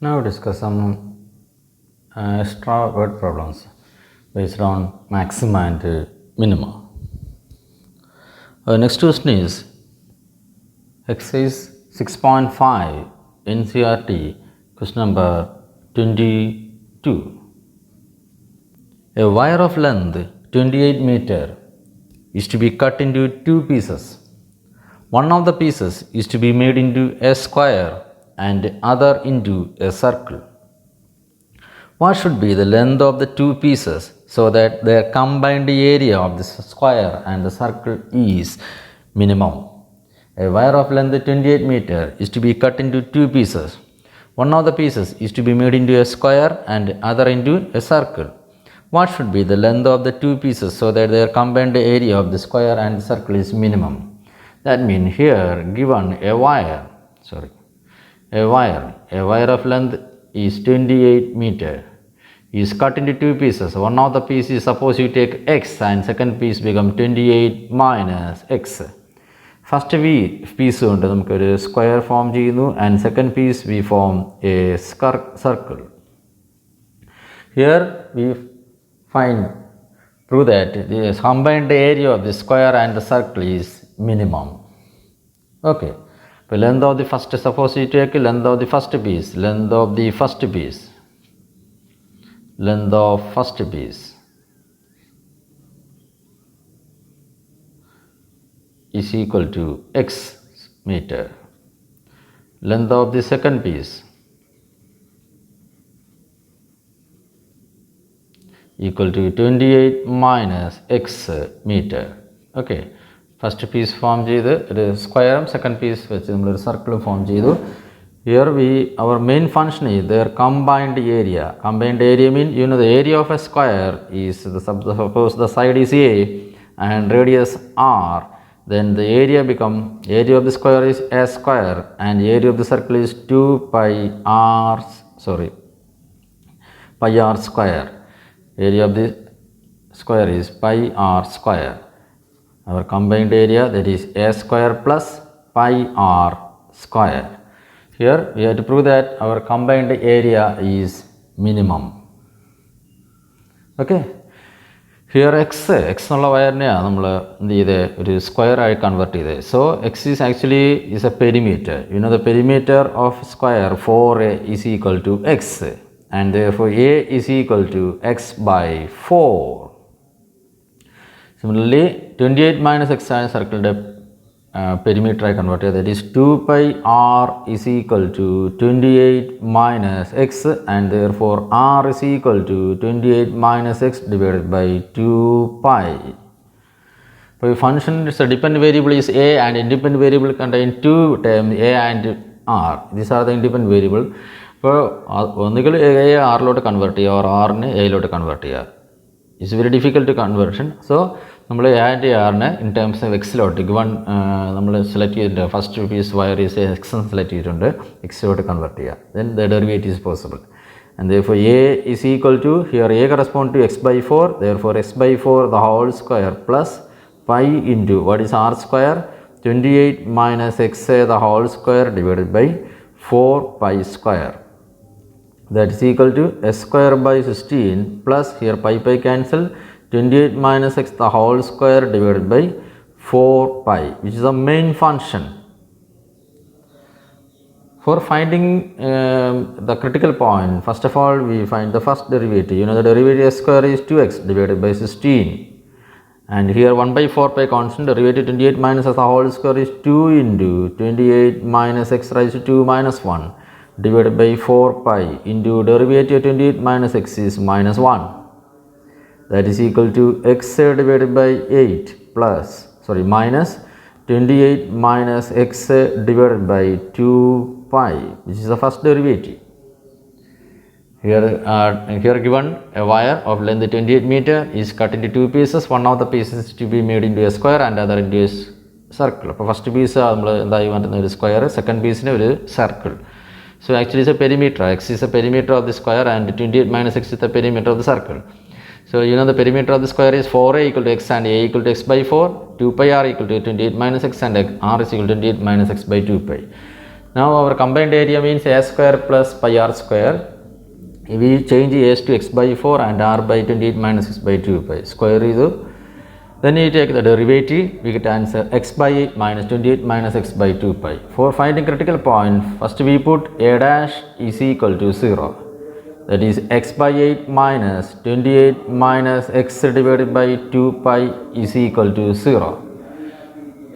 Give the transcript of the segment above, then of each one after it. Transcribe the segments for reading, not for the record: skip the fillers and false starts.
Now discuss some extra word problems based on maxima and minima. Next question is exercise 6.5 NCERT question number 22. A wire of length 28 meter is to be cut into two pieces. One of the pieces is to be made into a square and other into a circle. What should be the length of the two pieces so that their combined area of the square and the circle is minimum? A wire of length 28 meter is to be cut into two pieces. One of the pieces is to be made into a square and other into a circle. What should be the length of the two pieces so that their combined area of the square and the circle is minimum? That means here given a wire of length is 28 meter is cut into two pieces. One of the pieces, suppose you take x and second piece become 28 minus x. First piece ഉണ്ട് നമുക്കൊരു square form ചെയ്യുന്നു and second piece we form a circle. Here we prove that the combined area of the square and the circle is minimum. Okay. So length of the first, suppose you take length of the first piece is equal to x meter. Length of the second piece equal to 28 minus x meter. Okay. First piece form ചെയ്ത് ഒരു സ്ക്വയറും second piece വെച്ച് നമ്മളൊരു സർക്കിളും form ചെയ്തു. Here our main function is their combined area. Combined area means the area of a square is suppose the side is A and radius R, then the area of the square is a square and area of the circle is 2 pi r square. Area of the square is pi r square. Our combined area, that is a square plus pi r square. Here we have to prove that our combined area is minimum. Okay. Here x എന്നുള്ള വയറിനെയാണ് നമ്മൾ എന്ത് ചെയ്ത് ഒരു square ആയി convert ചെയ്തത്. So x is actually a perimeter. The perimeter of square 4a is equal to x and therefore a is equal to x by 4. Similarly, 28 minus x ആണ് സർക്കിളിൻ്റെ perimeter ആയി കൺവേർട്ട് ചെയ്തത്. That is 2 pi r is equal to 28 minus x and therefore r is equal to 28 minus x divided by 2 pi. For a function, its dependent variable is a and independent variable contain two terms a and r. These are the independent variable. അപ്പോൾ ഒന്നുകിൽ A ആറിലോട്ട് convert ചെയ്യുക or ആറിന് എയിലോട്ട് convert ചെയ്യുക. It's very difficult conversion. So നമ്മൾ A and ആറിനെ in terms of എക്സിലോട്ട് ഗിവൺ നമ്മൾ സെലക്ട് ചെയ്തിട്ടുണ്ട്. First piece wire is X എന്ന് സെലക്ട് ചെയ്തിട്ടുണ്ട്, എക്സിലോട്ട് കൺവേർട്ട് ചെയ്യുക. Then the derivative is possible. And therefore a is equal to, here a correspond to x by 4, therefore x by 4 the whole square plus pi into what is r square, 28 minus x the whole square divided by 4 pi square. That is equal to s square by 16 plus here pi cancel, 28 minus x the whole square divided by 4 pi, which is the main function. For finding the critical point, first of all we find the first derivative. The derivative s square is 2x divided by 16 and here 1 by 4 pi constant. Derivative 28 minus x the whole square is 2 into 28 minus x raised to 2 minus 1 divided by 4 pi into derivative 28 minus x is minus 1. That is equal to x divided by 8 minus 28 minus x divided by 2 pi, which is the first derivative. Here given a wire of length 28 meter is cut into two pieces. One of the pieces is to be made into a square and other into a circle. അപ്പോൾ first piece നമ്മൾ എന്തായി മാറ്റുന്ന ഒരു square, second പീസിന് ഒരു circle. So actually it's a perimeter. X is a perimeter of the square and 28 minus x is the perimeter of the circle. So you know the perimeter of the square is 4a equal to x and a equal to x by 4, 2 pi r equal to 28 minus x and r is equal to 28 minus x by 2 pi. Now our combined area means a square plus pi r square. We change a to x by 4 and r by 28 minus x by 2 pi. Square idu. Then you take the derivative, we get answer x by 8 minus 28 minus x by 2 pi. For finding critical point, first we put a dash is equal to 0. That is x by 8 minus 28 minus x divided by 2 pi is equal to 0.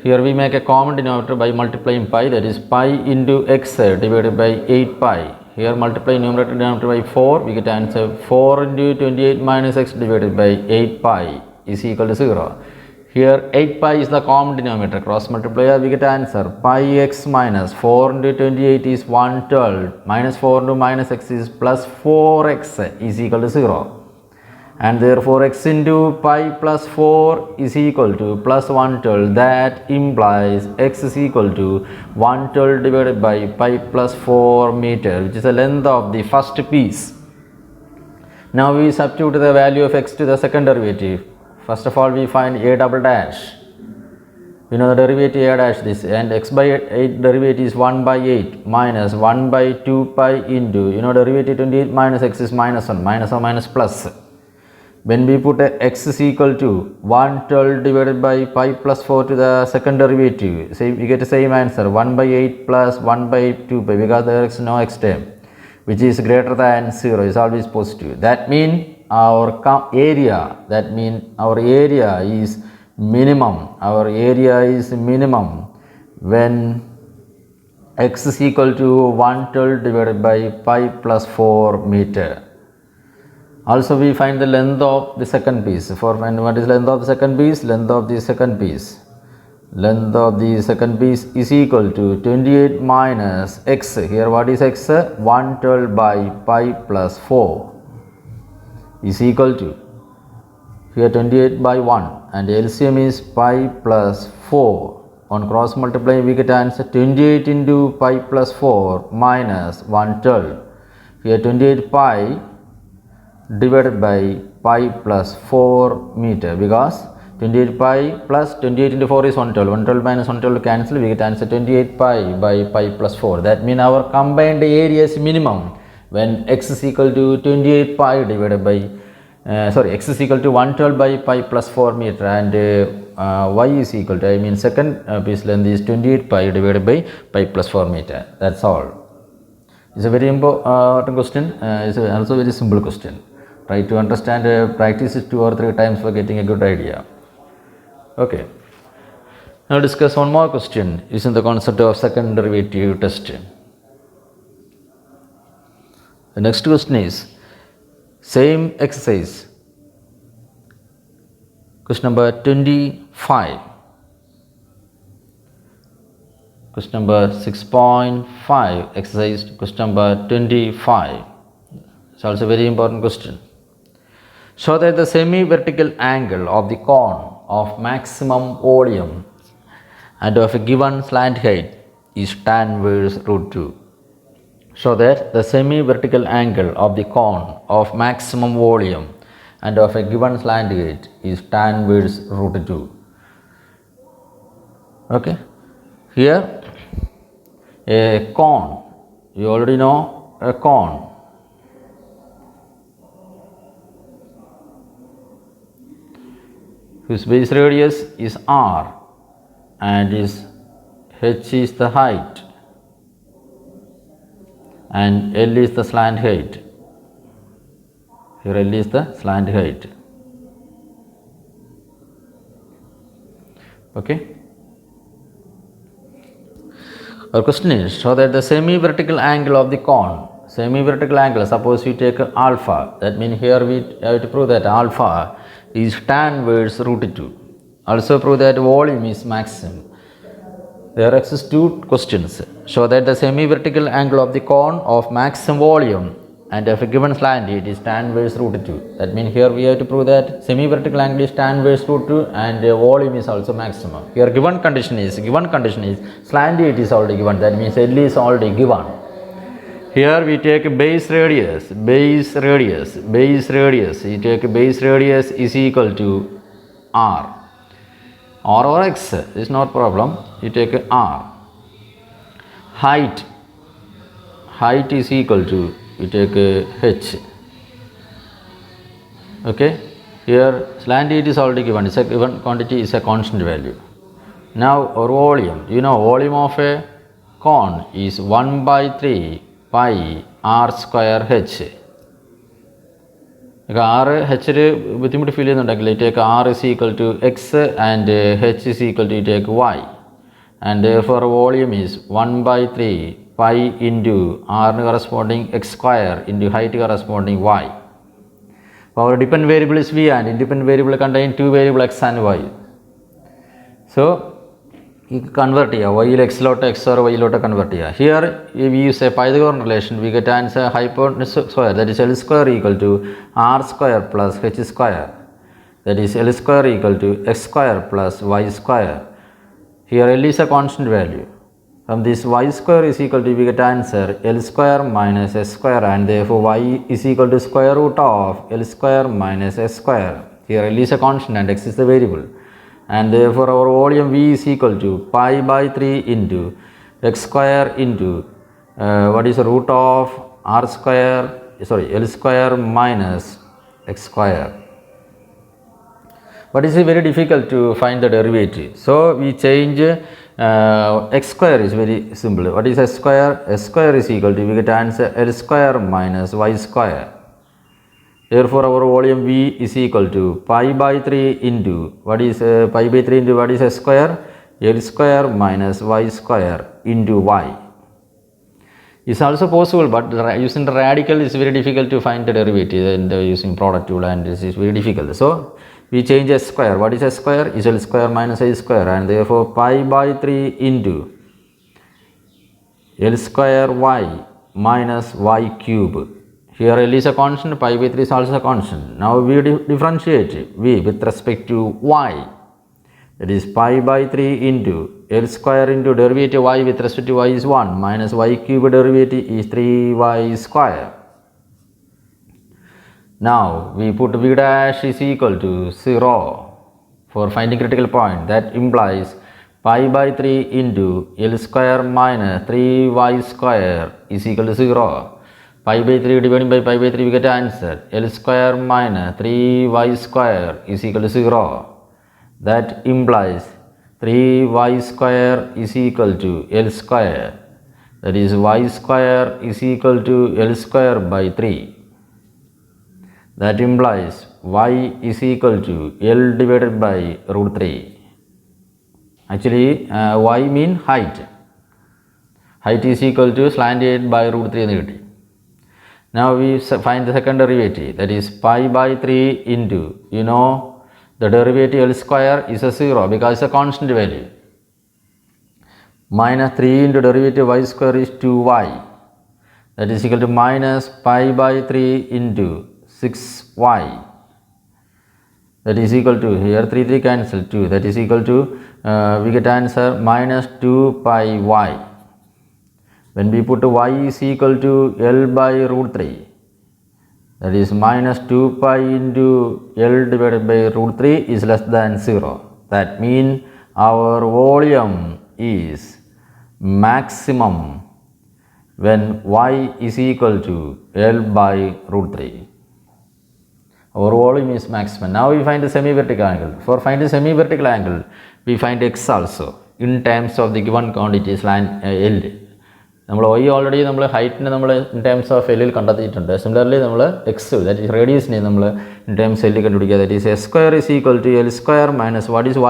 Here we make a common denominator by multiplying pi, that is pi into x divided by 8 pi. Here multiply numerator and denominator by 4, we get answer 4 into 28 minus x divided by 8 pi is equal to 0. Here 8 pi is the common denominator, cross multiplier we get answer pi x minus 4 into 28 is 112 minus 4 into minus x is plus 4x is equal to 0. And therefore x into pi plus 4 is equal to plus 112. That implies x is equal to 112 divided by pi plus 4 meter, which is the length of the first piece. Now we substitute the value of x to the second derivative. First of all we find a double dash. We know the derivative a dash this, and x by 8 derivative is 1 by 8 minus 1 by 2 pi into, derivative 28 minus x is minus 1, minus or minus plus. When we put x is equal to 112 divided by pi plus 4 to the second derivative, we get the same answer 1 by 8 plus 1 by 2 pi, because there is no x term, which is greater than 0, is always positive. That means our area is minimum. Our area is minimum when x is equal to 112 divided by pi plus 4 meter. Also we find the length of the second piece. What is length of the second piece? Length of the second piece is equal to 28 minus x. Here what is x? 112 by pi plus 4 is equal to, here 28 by 1, and LCM is pi plus 4. On cross multiplying we get answer 28 into pi plus 4 minus 112. Here 28 pi divided by pi plus 4 meter, because 28 pi plus 28 into 4 is 112. 112 minus 112 cancel, we get answer 28 pi by pi plus 4. That means our combined area is minimum when x is equal to 28 pi divided by x is equal to 112 by pi plus 4 meter, and y is equal to, second piece length is 28 pi divided by pi plus 4 meter. That's all. It's a very important question. It's also a very simple question. Try to understand, practice it 2 or 3 times for getting a good idea. Okay. Now discuss one more question using the concept of second derivative test. The next question is same exercise. Question number 25. Question number 6.5. Exercise question number 25. It's also a very important question. Show that the semi-vertical angle of the cone of maximum volume and of a given slant height is tan inverse root 2. Show that the semi-vertical angle of the cone of maximum volume and of a given slant height is tan inverse root 2. Okay. Here a cone, you already know a cone. Whose base radius is r and is h is the height and L is the slant height. Here L is the slant height. Okay. Our question is, show that the semi-vertical angle of the cone, semi-vertical angle, suppose we take alpha, that means here we have to prove that alpha is tan inverse root 2. Also prove that volume is maximum. There exist 2 questions. Show that the semi-vertical angle of the cone of maximum volume and of a given slant height is tan inverse root 2. That means here we have to prove that semi-vertical angle is tan inverse root 2 and volume is also maximum. Here given condition is slant height is already given. That means L is already given. here we take base radius, you take base radius is equal to r or x is not problem, you take r. Height is equal to, you take h. Okay, here slant heat is already given, it's a given quantity, is a constant value. Now our volume, volume of a cone is 1 by 3 pi r square h. R h ബുദ്ധിമുട്ട് feel ചെയ്യുന്നുണ്ടെങ്കിൽ take r is equal to x and h is equal to take y, and therefore volume is 1 by 3 pi into r corresponding x square into height corresponding y. Our dependent variable is v and independent variable contain two variable x and y. So you convert here y x lot x or y lot convert here. Here if we use a Pythagorean relation, we get answer hypotenuse square, that is L square equal to r square plus h square, that is L square equal to x square plus y square. Here L is a constant value. From this y square is equal to, we get answer L square minus s square, and therefore y is equal to square root of L square minus s square. Here L is a constant and x is the variable, and therefore our volume V is equal to pi by 3 into x square into what is the root of r square, L square minus x square. But it is very difficult to find the derivative, so we change x square is very simple. What is s square? S square is equal to, we get answer L square minus y square. Therefore our volume V is equal to pi by 3 into what is pi by 3 into what is s square? L square minus y square into y. It's also possible, but using the radical is very difficult to find the derivative, and using product rule, and this is very difficult. So we change s square. What is s square? Is L square minus y square, and therefore pi by 3 into L square y minus y cube. Here L is a constant, pi by 3 is also a constant. Now we differentiate V with respect to y, that is pi by 3 into L square into derivative y with respect to y is 1 minus y cube derivative is 3y square. Now we put V dash is equal to 0 for finding critical point. That implies pi by 3 into L square minus 3y square is equal to 0. Pi by 3 divided by pi by 3, we get answer L square minus 3y square is equal to 0. That implies 3y square is equal to L square, that is y square is equal to L square by 3. That implies y is equal to L divided by root 3. Actually y mean height. Height is equal to slant 8 by root 3 negative. Now we find the second derivative, that is pi by 3 into, the derivative L square is a 0 because it's a constant value, minus 3 into derivative y square is 2y, that is equal to minus pi by 3 into 6y, that is equal to, here 3 cancel 2, that is equal to we get answer minus 2 pi y. When we put y is equal to L by root 3, that is minus 2 pi into L divided by root 3 is less than 0. That means our volume is maximum when y is equal to L by root 3. Our volume is maximum. Now we find the semi-vertical angle. For finding semi-vertical angle, we find x also in terms of the given quantity slant L. നമ്മൾ y already നമ്മൾ ഹൈറ്റിനെ നമ്മൾ in terms of എല്ലിൽ കണ്ടെത്തിയിട്ടുണ്ട്. Similarly നമ്മൾ X, that is റേഡിയസിനെ നമ്മൾ in terms എല്ലിൽ കണ്ടുപിടിക്കുക. That is S square is equal to L square minus what is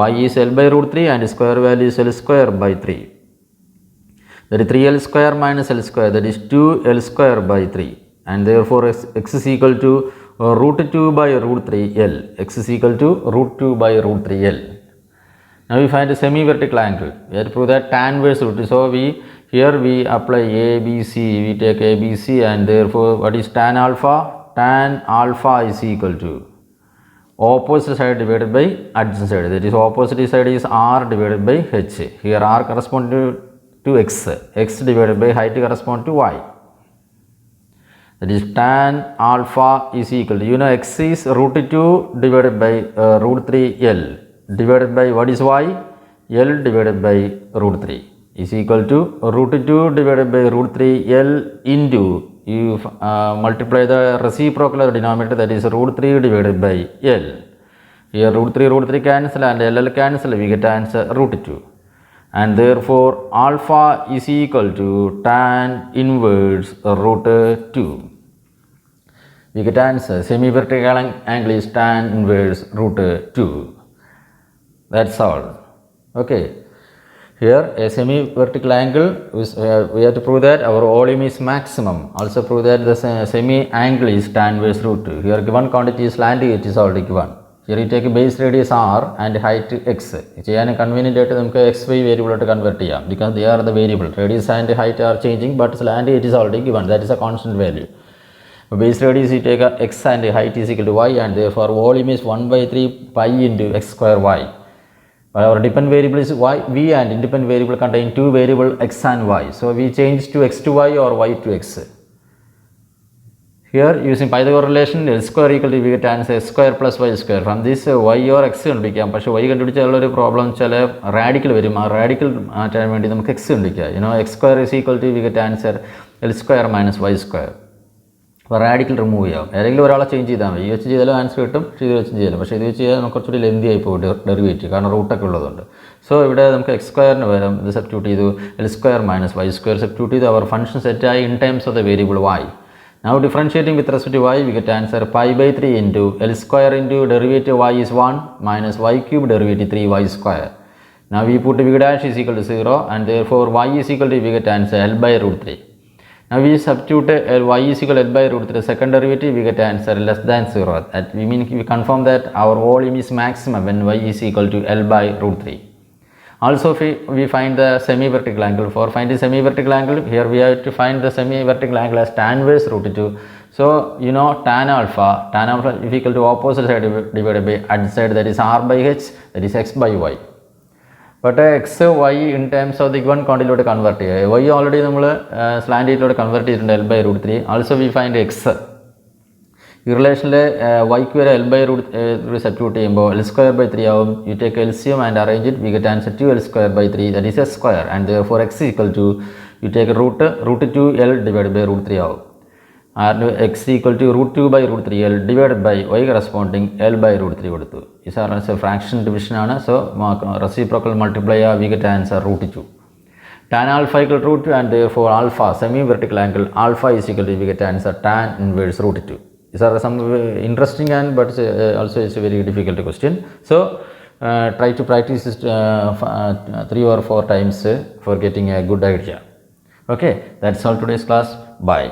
y is L by root 3 and square value is L square by 3. ദാറ്റ് 3l square minus l square, that is 2l square by 3, and therefore x is equal to root 2 by root 3l. X is equal to root 2 by root 3l. Now we find a semi-vertical angle. We have to prove that tan inverse root. So here we apply ABC. We take ABC, and therefore what is tan alpha? Tan alpha is equal to opposite side divided by adjacent side. That is opposite side is r divided by h. Here r corresponds to x. X divided by height corresponds to y. That is tan alpha is equal to, you know, x is root 2 divided by root 3 L divided by what is y? L divided by root 3 is equal to root 2 divided by root 3 L into, you multiply the reciprocal denominator, that is root 3 divided by L. Here root 3 cancel and L cancel, we get answer root 2. And therefore alpha is equal to tan inverse root 2. We get answer semi-vertical angle is tan inverse root 2. That's all. Okay. Here a semi-vertical angle is, we have to prove that our volume is maximum. Also prove that the semi-angle is tan inverse root 2. Here given quantity is slant, it is already given. Here you take a base radius r and height x. ചെയ്യാൻ convenient ആയിട്ട് നമുക്ക് X Y വേരിയബിളായിട്ട് convert ചെയ്യാം, because they are the variable. Radius and height R changing, but slant it is already given, that is A constant value. Base radius you take x and height is equal to y, and therefore volume is 1/3 pi into x square y. But our dependent variable is y, v, and independent variable contain two variable x and y. So we change to x to y or y to x. Here using Pythagoras relation, L square equal to, we get answer x square plus y square. From this y or x കണ്ടുപിടിക്കാം. പക്ഷേ y കണ്ടുപിടിച്ചാലുള്ള ഒരു problem ചില radical വരും. ആ radical മാറ്റാൻ വേണ്ടി നമുക്ക് x കണ്ടുപിടിക്കാം. x square is equal to, we get answer L square minus y square. അപ്പോൾ റാഡിക്കൽ റിമൂവ് ചെയ്യാം. ഏതെങ്കിലും ഒരാളെ ചേഞ്ച് ചെയ്താൽ മതി. ഈ വെച്ച് ചെയ്താലും ആൻസർ കിട്ടും, ഇത് വെച്ച് ചെയ്യാം. പക്ഷേ ഇത് വെച്ച് ചെയ്യാൻ നമുക്ക് കുറച്ചുകൂടി ലെന്തി ആയി പോകും ഡെറിവേറ്റീവ്, കാരണം റൂട്ടൊക്കെ ഉള്ളതുകൊണ്ട്. സോ ഇവിടെ നമുക്ക് എക്സ് സ്ക്വയറിന് പകരം ഇത് സബ്സ്റ്റിറ്റ്യൂട്ട് ചെയ്തു, L square minus Y square substitute ചെയ്തു. അവർ ഫംഗ്ഷൻ സെറ്റായി in times of the variable y. Now differentiating with respect to y, we get answer pi/3 into L square into derivative y is 1 minus y cube derivative 3y square. Now we put v dash is equal to 0, and therefore y is equal to, we get answer L by root 3. Now we substitute y is equal to L by root 3 second derivative, we get answer less than 0. That we mean we confirm that our volume is maximum when y is equal to L by root 3. Also we find the semi-vertical angle. For finding semi-vertical angle, here we have to find the semi-vertical angle as tan inverse root 2. So you know tan alpha is equal to opposite side divided by adjacent side, that is r by h, that is x by y. But x y in terms of the given quantity convert ചെയ്യുക. y already നമ്മൾ slant ചെയ്തിലൂടെ convert ചെയ്തിട്ടുണ്ട് L by root 3. Also we find x. ഈ റിലേഷനിൽ വൈക്ക് വരെ L by root 3 substitute ചെയ്യുമ്പോൾ L square by 3 ആവും. You take LCM and arrange it, we get answer 2 L square by 3, that is a square, and therefore x is equal to, you take root 2 L divided by root 3 ആവും. And x equal to root 2 by root 3 L divided by y corresponding L by root 3 കൊടുത്തു. Is our answer fraction division ആണ്. So reciprocal multiply, we get answer root 2. Tan alpha equal to root 2, and therefore alpha semi-vertical angle alpha is equal to, we get answer tan inverse root 2. These are some interesting and but also it's a very difficult question. So try to practice this 3 or 4 times for getting a good idea. Okay, that's all today's class. Bye.